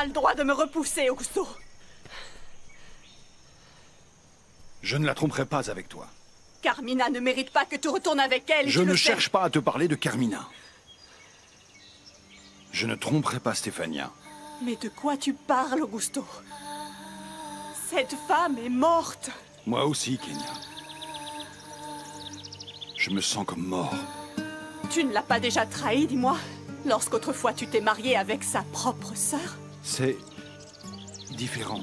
pas le droit de me repousser, Augusto. Je ne la tromperai pas avec toi. Carmina ne mérite pas que tu retournes avec elle. Je ne cherche pas à te parler de Carmina. Je ne tromperai pas Stefania. Mais de quoi tu parles, Augusto? Cette femme est morte. Moi aussi, Kenya. Je me sens comme mort. Tu ne l'as pas déjà trahi, dis-moi? Lorsqu'autrefois tu t'es marié avec sa propre sœur? C'est différent.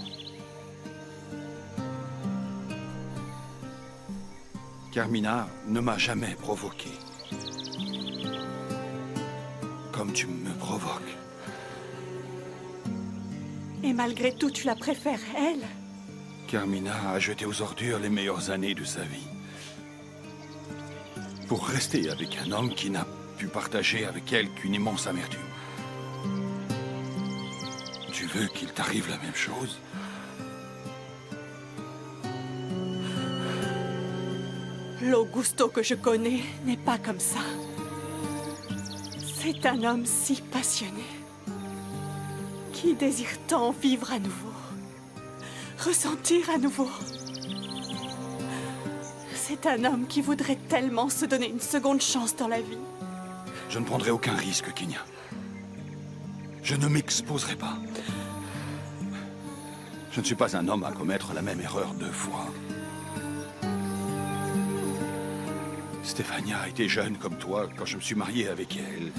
Carmina ne m'a jamais provoqué. Comme tu me provoques. Et malgré tout, tu la préfères, elle? Carmina a jeté aux ordures les meilleures années de sa vie. Pour rester avec un homme qui n'a pu partager avec elle qu'une immense amertume. Tu veux qu'il t'arrive la même chose? L'Augusto que je connais n'est pas comme ça. C'est un homme si passionné, qui désire tant vivre à nouveau, ressentir à nouveau. C'est un homme qui voudrait tellement se donner une seconde chance dans la vie. Je ne prendrai aucun risque, Kenya. Je ne m'exposerai pas. Je ne suis pas un homme à commettre la même erreur 2 fois. Stefania était jeune comme toi quand je me suis marié avec elle.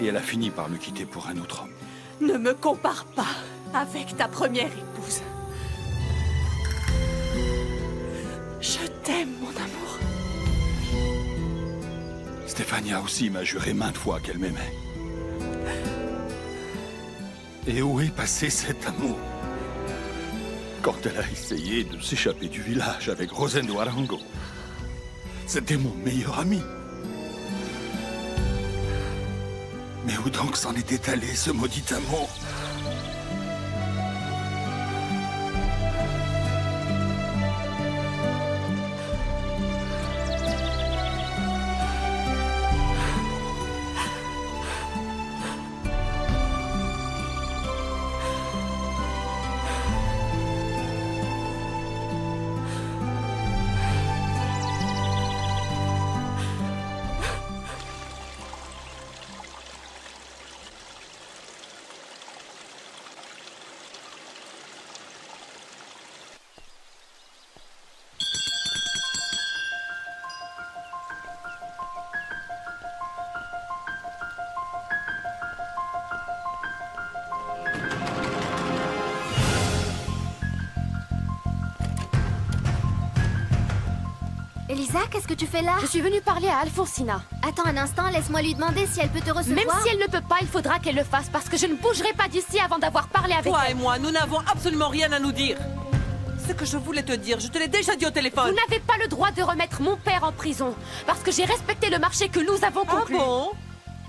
Et elle a fini par me quitter pour un autre homme. Ne me compare pas avec ta première épouse. Je t'aime, mon amour. Stefania aussi m'a juré maintes fois qu'elle m'aimait. Et où est passé cet amour? Quand elle a essayé de s'échapper du village avec Rosendo Arango. C'était mon meilleur ami. Mais où donc s'en était allé ce maudit amour? Elisa, qu'est-ce que tu fais là? Je suis venue parler à Alfonsina. Attends un instant, laisse-moi lui demander si elle peut te recevoir. Même si elle ne peut pas, il faudra qu'elle le fasse parce que je ne bougerai pas d'ici avant d'avoir parlé avec Toi elle. et moi, nous n'avons absolument rien à nous dire. Ce que je voulais te dire, je te l'ai déjà dit au téléphone. Vous n'avez pas le droit de remettre mon père en prison parce que j'ai respecté le marché que nous avons conclu. Ah bon?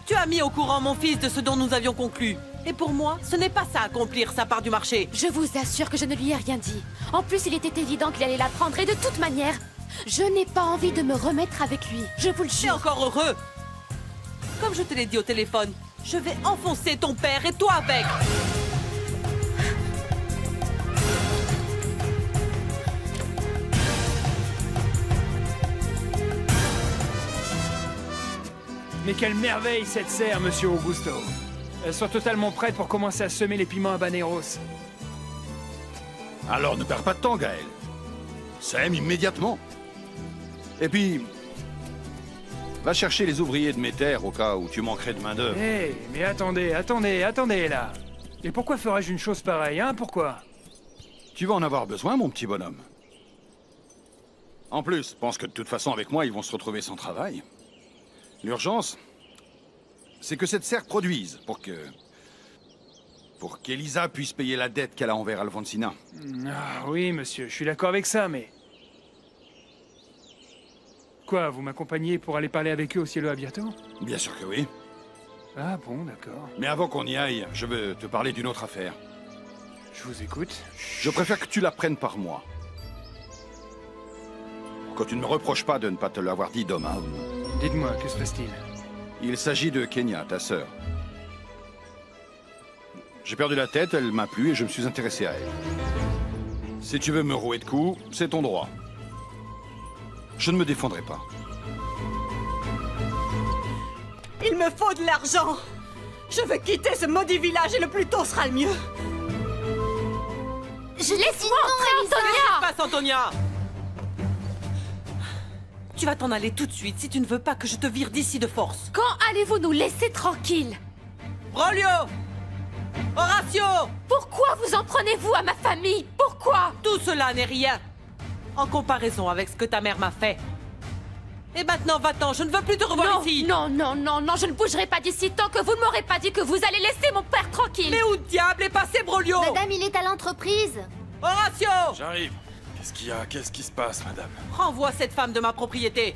Tu as mis au courant mon fils de ce dont nous avions conclu. Et pour moi, ce n'est pas ça accomplir sa part du marché. Je vous assure que je ne lui ai rien dit. En plus, il était évident qu'il allait la prendre et de toute manière, je n'ai pas envie de me remettre avec lui. Je vous le Tu es jure. encore heureux. Comme je te l'ai dit au téléphone, je vais enfoncer ton père et toi avec. Mais quelle merveille cette serre, monsieur Augusto. Elles sont totalement prêtes pour commencer à semer les piments habaneros. Alors ne perds pas de temps, Gaël. Sème immédiatement. Et puis, va chercher les ouvriers de mes terres au cas où tu manquerais de main-d'œuvre. Hé, mais attendez là. Et pourquoi ferais-je une chose pareille, hein? Pourquoi? Tu vas en avoir besoin, mon petit bonhomme. En plus, pense que de toute façon, avec moi, ils vont se retrouver sans travail. L'urgence, c'est que cette serre produise pour qu'Elisa puisse payer la dette qu'elle a envers Alfonsina. Ah oui, monsieur, je suis d'accord avec ça, mais... Quoi, vous m'accompagnez pour aller parler avec eux au cielo bientôt? Bien sûr que oui. Ah bon, d'accord. Mais avant qu'on y aille, je veux te parler d'une autre affaire. Je vous écoute. Je préfère que tu la prennes par moi. Pour que tu ne me reproches pas de ne pas te l'avoir dit d'homme à homme. Dites-moi, que se passe-t-il? Il s'agit de Kenya, ta sœur. J'ai perdu la tête, elle m'a plu et je me suis intéressé à elle. Si tu veux me rouer de coups, c'est ton droit. Je ne me défendrai pas. Il me faut de l'argent. Je veux quitter ce maudit village et le plus tôt sera le mieux. Laisse-moi entrer, Antonia! Passe, Antonia! Tu vas t'en aller tout de suite si tu ne veux pas que je te vire d'ici de force. Quand allez-vous nous laisser tranquilles? Brolio! Horatio! Pourquoi vous en prenez-vous à ma famille? Pourquoi? Tout cela n'est rien en comparaison avec ce que ta mère m'a fait. Et maintenant, va-t'en, je ne veux plus te revoir Non, ici. non, non, non, non, je ne bougerai pas d'ici tant que vous ne m'aurez pas dit que vous allez laisser mon père tranquille. Mais où diable est passé Brolio? Madame, il est à l'entreprise. Horatio! J'arrive. Qu'est-ce qu'il y a? Qu'est-ce qui se passe, madame? Renvoie cette femme de ma propriété.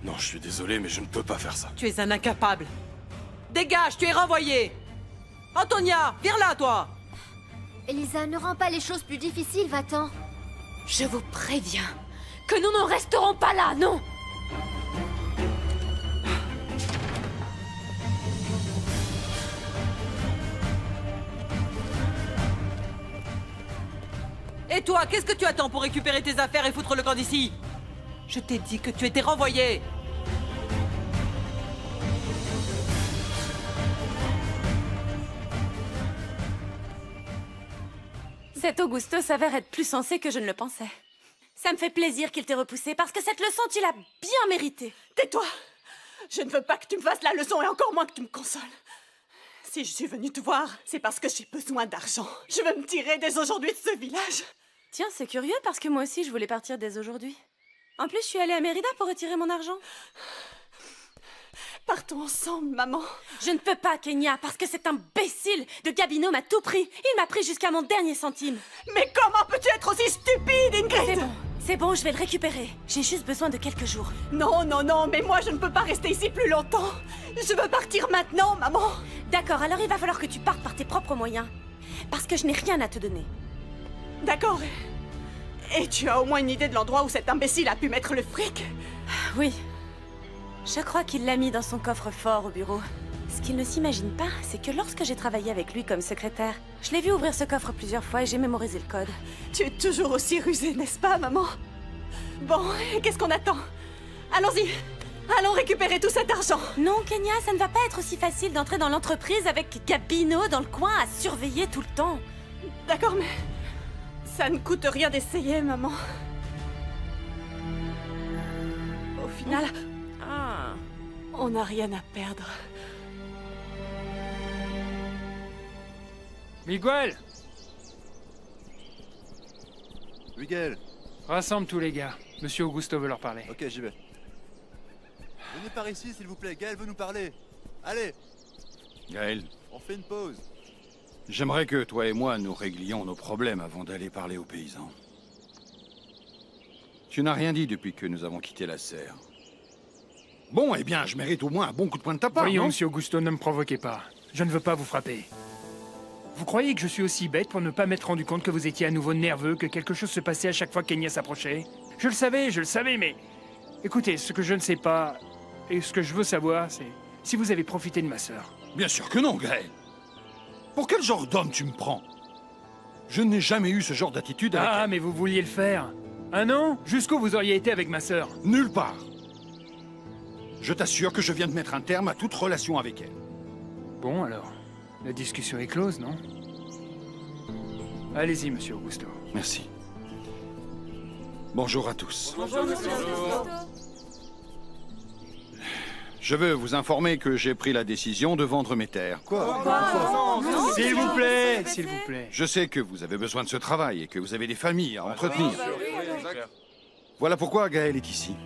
Non, je suis désolé, mais je ne peux pas faire ça. Tu es un incapable. Dégage, tu es renvoyé. Antonia, viens là, toi. Elisa, ne rends pas les choses plus difficiles, va-t'en. Je vous préviens que nous ne resterons pas là, non? Et toi, qu'est-ce que tu attends pour récupérer tes affaires et foutre le camp d'ici? Je t'ai dit que tu étais renvoyé. Cet Augusto s'avère être plus sensé que je ne le pensais. Ça me fait plaisir qu'il t'ait repoussé parce que cette leçon, tu l'as bien méritée. Tais-toi. Je ne veux pas que tu me fasses la leçon et encore moins que tu me consoles. Si je suis venue te voir, c'est parce que j'ai besoin d'argent. Je veux me tirer dès aujourd'hui de ce village. Tiens, c'est curieux parce que moi aussi, je voulais partir dès aujourd'hui. En plus, je suis allée à Mérida pour retirer mon argent. Partons ensemble, maman. Je ne peux pas, Kenya, parce que cet imbécile de Gabino m'a tout pris. Il m'a pris jusqu'à mon dernier centime. Mais comment peux-tu être aussi stupide, Ingrid? C'est bon, je vais le récupérer. J'ai juste besoin de quelques jours. Non, non, non, mais moi je ne peux pas rester ici plus longtemps. Je veux partir maintenant, maman. D'accord, alors il va falloir que tu partes par tes propres moyens. Parce que je n'ai rien à te donner. D'accord. Et tu as au moins une idée de l'endroit où cet imbécile a pu mettre le fric? Oui. Je crois qu'il l'a mis dans son coffre-fort au bureau. Ce qu'il ne s'imagine pas, c'est que lorsque j'ai travaillé avec lui comme secrétaire, je l'ai vu ouvrir ce coffre plusieurs fois et j'ai mémorisé le code. Tu es toujours aussi rusée, n'est-ce pas, maman? Bon, et qu'est-ce qu'on attend? Allons-y. Allons récupérer tout cet argent. Non, Kenya, ça ne va pas être aussi facile d'entrer dans l'entreprise avec Gabino dans le coin à surveiller tout le temps. D'accord, mais ça ne coûte rien d'essayer, maman. Au final, Ah. on n'a rien à perdre. Miguel, Miguel, rassemble tous les gars. Monsieur Augusto veut leur parler. ok, j'y vais. Venez par ici, s'il vous plaît. Gaël veut nous parler. Allez, Gaël, on fait une pause. j'aimerais que toi et moi nous réglions nos problèmes avant d'aller parler aux paysans. Tu n'as rien dit depuis que nous avons quitté la serre. Bon, eh bien, je mérite au moins un bon coup de poing de ta part, Voyons, non? monsieur Augusto, ne me provoquez pas. Je ne veux pas vous frapper. Vous croyez que je suis aussi bête pour ne pas m'être rendu compte que vous étiez à nouveau nerveux, que quelque chose se passait à chaque fois que Kenya s'approchait? Je le savais, mais... Écoutez, ce que je ne sais pas, et ce que je veux savoir, c'est si vous avez profité de ma sœur. Bien sûr que non, Gaël. Pour quel genre d'homme tu me prends? Je n'ai jamais eu ce genre d'attitude avec Ah, elle. mais vous vouliez le faire. Ah non? Jusqu'où vous auriez été avec ma sœur? Nulle part. Je t'assure que je viens de mettre un terme à toute relation avec elle. Bon, alors, la discussion est close, non? Allez-y, monsieur Augusto. Merci. Bonjour à tous. Bonjour, monsieur Augusto. Je veux vous informer que j'ai pris la décision de vendre mes terres. S'il vous plaît, s'il vous plaît. Je sais que vous avez besoin de ce travail et que vous avez des familles à entretenir. Voilà pourquoi Gaël est ici.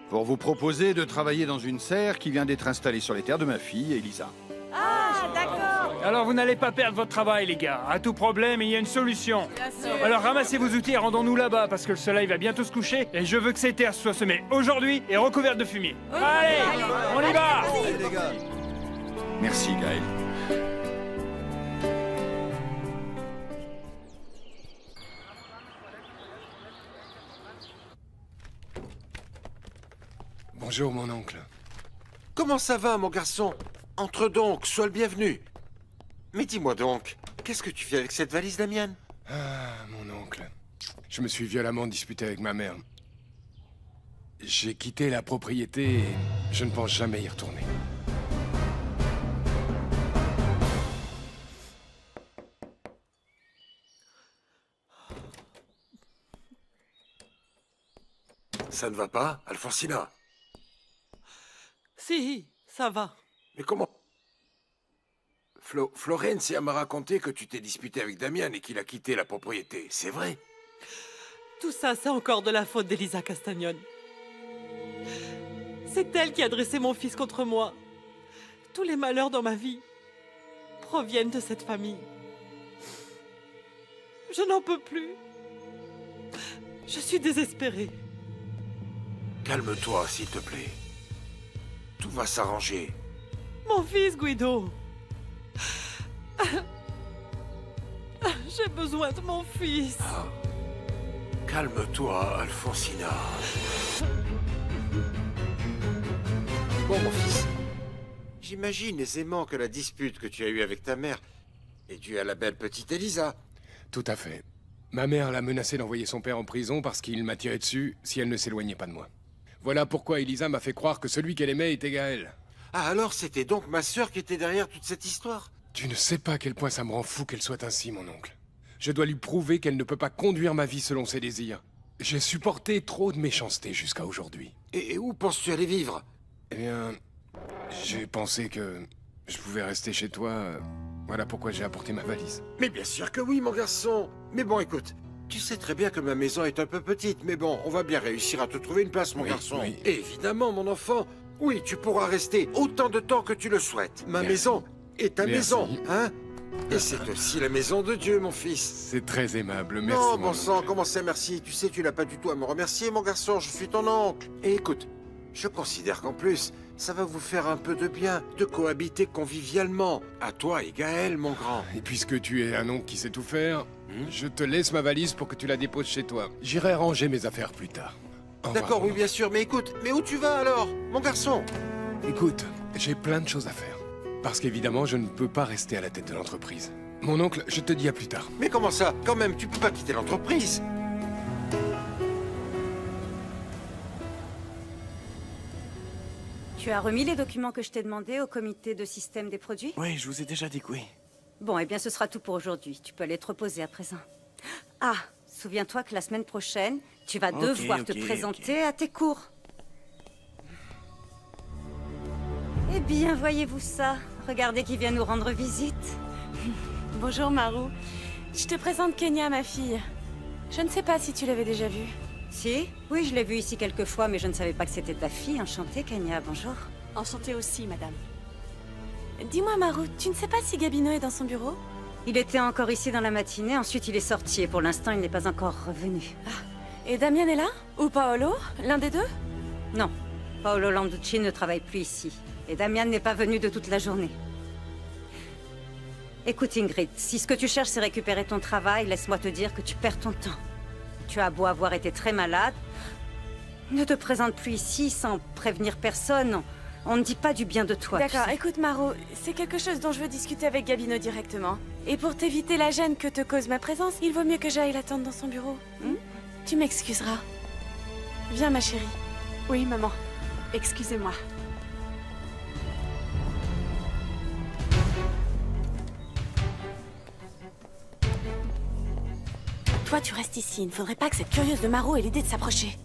Pour vous proposer de travailler dans une serre qui vient d'être installée sur les terres de ma fille, Elisa. Alors vous n'allez pas perdre votre travail, les gars. À tout problème, il y a une solution. Alors ramassez vos outils et rendons-nous là-bas, parce que le soleil va bientôt se coucher, et je veux que ces terres soient semées aujourd'hui et recouvertes de fumier. Allez, on y va! Allez, les gars. Merci, Gaël. Bonjour, mon oncle. Comment ça va, mon garçon? Entre donc, sois le bienvenu. Mais dis-moi donc, qu'est-ce que tu fais avec cette valise, Damian? Ah, mon oncle. Je me suis violemment disputé avec ma mère. J'ai quitté la propriété et je ne pense jamais y retourner. Ça ne va pas, Alfonsina? Si, ça va. Mais comment? Florencia m'a raconté que tu t'es disputé avec Damian et qu'il a quitté la propriété. C'est vrai? Tout ça, c'est encore de la faute d'Elisa Castagnone. C'est elle qui a dressé mon fils contre moi. Tous les malheurs dans ma vie proviennent de cette famille. Je n'en peux plus. Je suis désespérée. Calme-toi, s'il te plaît. Tout va s'arranger. Mon fils, Guido. J'ai besoin de mon fils. Calme-toi, Alfonsina. Bon, mon fils. J'imagine aisément que la dispute que tu as eue avec ta mère est due à la belle petite Elisa. Tout à fait. Ma mère l'a menacé d'envoyer son père en prison parce qu'il m'a tiré dessus si elle ne s'éloignait pas de moi. Voilà pourquoi Elisa m'a fait croire que celui qu'elle aimait était Gaël. Ah, alors c'était donc ma sœur qui était derrière toute cette histoire? Tu ne sais pas à quel point ça me rend fou qu'elle soit ainsi, mon oncle. Je dois lui prouver qu'elle ne peut pas conduire ma vie selon ses désirs. J'ai supporté trop de méchanceté jusqu'à aujourd'hui. Et où penses-tu aller vivre? Eh bien, j'ai pensé que je pouvais rester chez toi. Voilà pourquoi j'ai apporté ma valise. Mais bien sûr que oui, mon garçon. Mais bon, écoute, tu sais très bien que ma maison est un peu petite, mais bon, on va bien réussir à te trouver une place, mon Oui, garçon. oui. Et évidemment, mon enfant, oui, tu pourras rester autant de temps que tu le souhaites. Ma Merci. maison est ta Merci. maison, hein? Et c'est aussi la maison de Dieu, mon fils. C'est très aimable, merci. Non, mon bon sang, oncle. comment c'est merci? Tu sais, tu n'as pas du tout à me remercier, mon garçon, je suis ton oncle. Et écoute, je considère qu'en plus, ça va vous faire un peu de bien de cohabiter convivialement. À toi et Gaël, mon grand. Et puisque tu es un oncle qui sait tout faire, Hmm? je te laisse ma valise pour que tu la déposes chez toi. J'irai ranger mes affaires plus tard. Au revoir, D'accord, mon oui, oncle. bien sûr, mais écoute, mais où tu vas alors, mon garçon? Écoute, j'ai plein de choses à faire. Parce qu'évidemment, je ne peux pas rester à la tête de l'entreprise. Mon oncle, je te dis à plus tard. Mais comment ça? Quand même, tu peux pas quitter l'entreprise. Tu as remis les documents que je t'ai demandés au comité de système des produits? Oui, je vous ai déjà dit que oui. Bon, eh bien, ce sera tout pour aujourd'hui. Tu peux aller te reposer à présent. Ah, souviens-toi que la semaine prochaine, tu vas devoir te présenter à tes cours. Eh bien, voyez-vous ça? Regardez qui vient nous rendre visite. Bonjour Maru. Je te présente Kenya, ma fille. Je ne sais pas si tu l'avais déjà vue. Si? Oui, je l'ai vue ici quelques fois, mais je ne savais pas que c'était ta fille. Enchantée, Kenya. Bonjour. Enchantée aussi, madame. Dis-moi Maru, tu ne sais pas si Gabino est dans son bureau? Il était encore ici dans la matinée, ensuite il est sorti et pour l'instant il n'est pas encore revenu. Et Damien est là? Ou Paolo? L'un des deux? Non, Paolo Landucci ne travaille plus ici. Et Damian n'est pas venu de toute la journée. Écoute Ingrid, si ce que tu cherches c'est récupérer ton travail, laisse-moi te dire que tu perds ton temps. Tu as beau avoir été très malade, ne te présente plus ici sans prévenir personne. On ne dit pas du bien de toi. tu D'accord, sais. écoute Maru, c'est quelque chose dont je veux discuter avec Gabino directement. Et pour t'éviter la gêne que te cause ma présence, il vaut mieux que j'aille l'attendre dans son bureau. Tu m'excuseras. Viens ma chérie. Oui, maman. Excusez-moi. Toi, tu restes ici. Il ne faudrait pas que cette curieuse de Maru ait l'idée de s'approcher.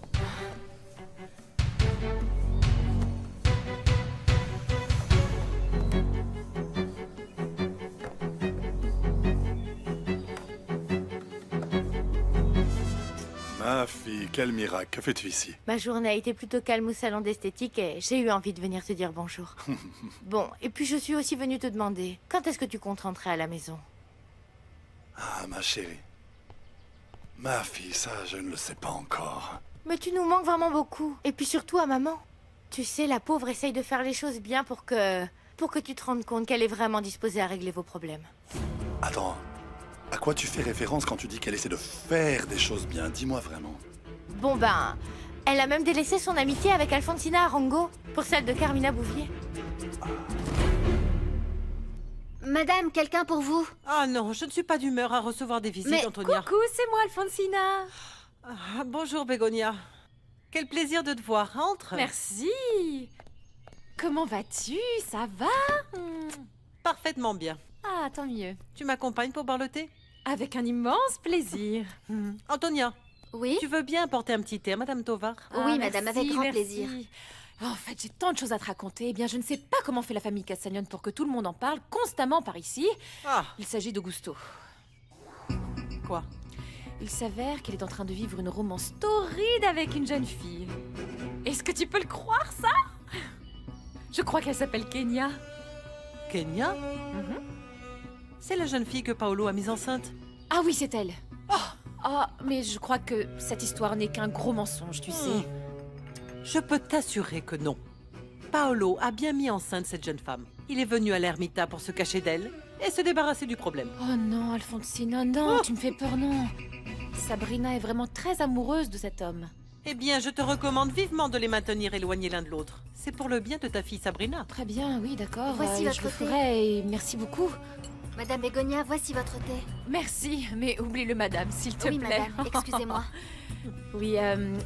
Ma fille, quel miracle. Que fais-tu ici? Ma journée a été plutôt calme au salon d'esthétique et j'ai eu envie de venir te dire bonjour. Bon, et puis je suis aussi venue te demander, quand est-ce que tu comptes rentrer à la maison? Ah, ma chérie. Ma fille, ça, je ne le sais pas encore. Mais tu nous manques vraiment beaucoup. Et puis surtout à maman. Tu sais, la pauvre essaye de faire les choses bien pour que tu te rendes compte qu'elle est vraiment disposée à régler vos problèmes. Attends, à quoi tu fais référence quand tu dis qu'elle essaie de faire des choses bien? Dis-moi vraiment. Bon ben, Elle a même délaissé son amitié avec Alfonsina Arango pour celle de Carmina Bouvier. Madame, quelqu'un pour vous. Ah non, je ne suis pas d'humeur à recevoir des visites, Mais Antonia. Coucou, c'est moi, Alfonsina. Ah, bonjour, Bégonia. Quel plaisir de te voir. Entre. Merci. Comment vas-tu? Ça va? Parfaitement bien. Ah, tant mieux. Tu m'accompagnes pour boire le thé? Avec un immense plaisir. Antonia, Oui? tu veux bien apporter un petit thé à Madame Tovar? Oui, madame, avec grand plaisir. En fait, j'ai tant de choses à te raconter. Eh bien, je ne sais pas comment fait la famille Castagnone pour que tout le monde en parle constamment par ici. Ah, Il s'agit d'Augusto. quoi? Il s'avère qu'elle est en train de vivre une romance torride avec une jeune fille. Est-ce que tu peux le croire, ça? Je crois qu'elle s'appelle Kenya. Kenya? C'est la jeune fille que Paolo a mise enceinte. Ah oui, c'est elle. Mais je crois que cette histoire n'est qu'un gros mensonge, tu sais. Je peux t'assurer que non. Paolo a bien mis enceinte cette jeune femme. Il est venu à l'ermita pour se cacher d'elle et se débarrasser du problème. Oh non, Alfonsina, non, tu me fais peur, non. Sabrina est vraiment très amoureuse de cet homme. Eh bien, je te recommande vivement de les maintenir éloignés l'un de l'autre. C'est pour le bien de ta fille Sabrina. Très bien, oui, d'accord. Voici je votre le thé. ferai et merci beaucoup. Madame Bégonia, voici votre thé. Merci, mais oublie-le, madame, s'il te Oui, plaît. madame, excusez-moi. Oui,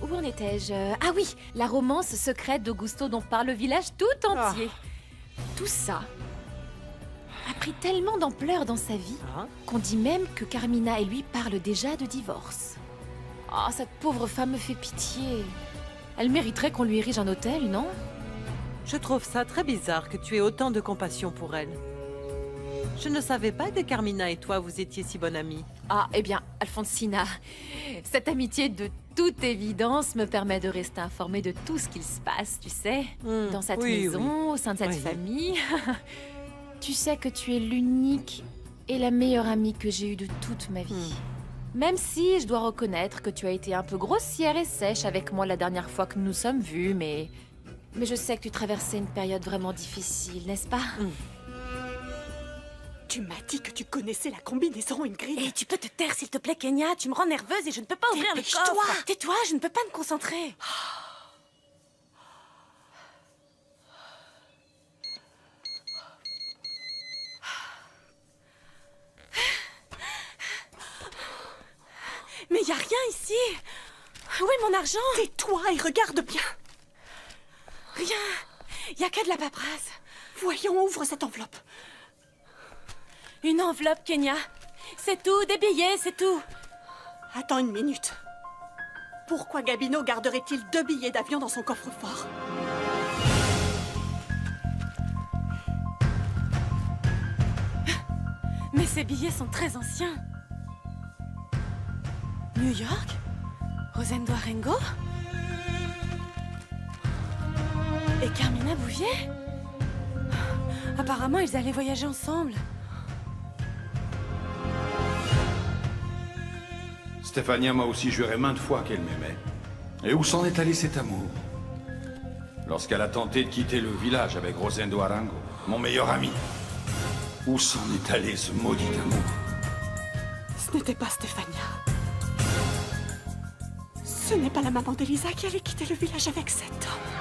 où en étais-je? Ah oui, la romance secrète d'Augusto dont parle le village tout entier. Tout ça a pris tellement d'ampleur dans sa vie qu'on dit même que Carmina et lui parlent déjà de divorce. Oh, cette pauvre femme me fait pitié. Elle mériterait qu'on lui érige un hôtel, non? Je trouve ça très bizarre que tu aies autant de compassion pour elle. Je ne savais pas que Carmina et toi, vous étiez si bonne amie. Ah, eh bien, Alfonsina, cette amitié de toute évidence me permet de rester informée de tout ce qu'il se passe, tu sais, dans cette maison, au sein de cette famille. Tu sais que tu es l'unique et la meilleure amie que j'ai eue de toute ma vie. Même si je dois reconnaître que tu as été un peu grossière et sèche avec moi la dernière fois que nous nous sommes vus, mais je sais que tu traversais une période vraiment difficile, n'est-ce pas? Tu m'as dit que tu connaissais la combinaison Ingrid. Et tu peux te taire, s'il te plaît, Kenya. Tu me rends nerveuse et je ne peux pas ouvrir le coffre. Tais-toi, je ne peux pas me concentrer. Mais y a rien ici. Où est mon argent? Tais-toi et regarde bien. Rien. Y a que de la paperasse. Voyons, ouvre cette enveloppe. Une enveloppe, Kenya. C'est tout, des billets, c'est tout. Attends une minute. Pourquoi Gabino garderait-il 2 billets d'avion dans son coffre-fort? Mais ces billets sont très anciens. New York? Rosendo Arengo? Et Carmina Bouvier? Apparemment, ils allaient voyager ensemble. Stefania m'a aussi juré maintes fois qu'elle m'aimait. Et où s'en est allé cet amour? Lorsqu'elle a tenté de quitter le village avec Rosendo Arango, mon meilleur ami. Où s'en est allé ce maudit amour? Ce n'était pas Stefania. Ce n'est pas la maman d'Elisa qui allait quitter le village avec cet homme.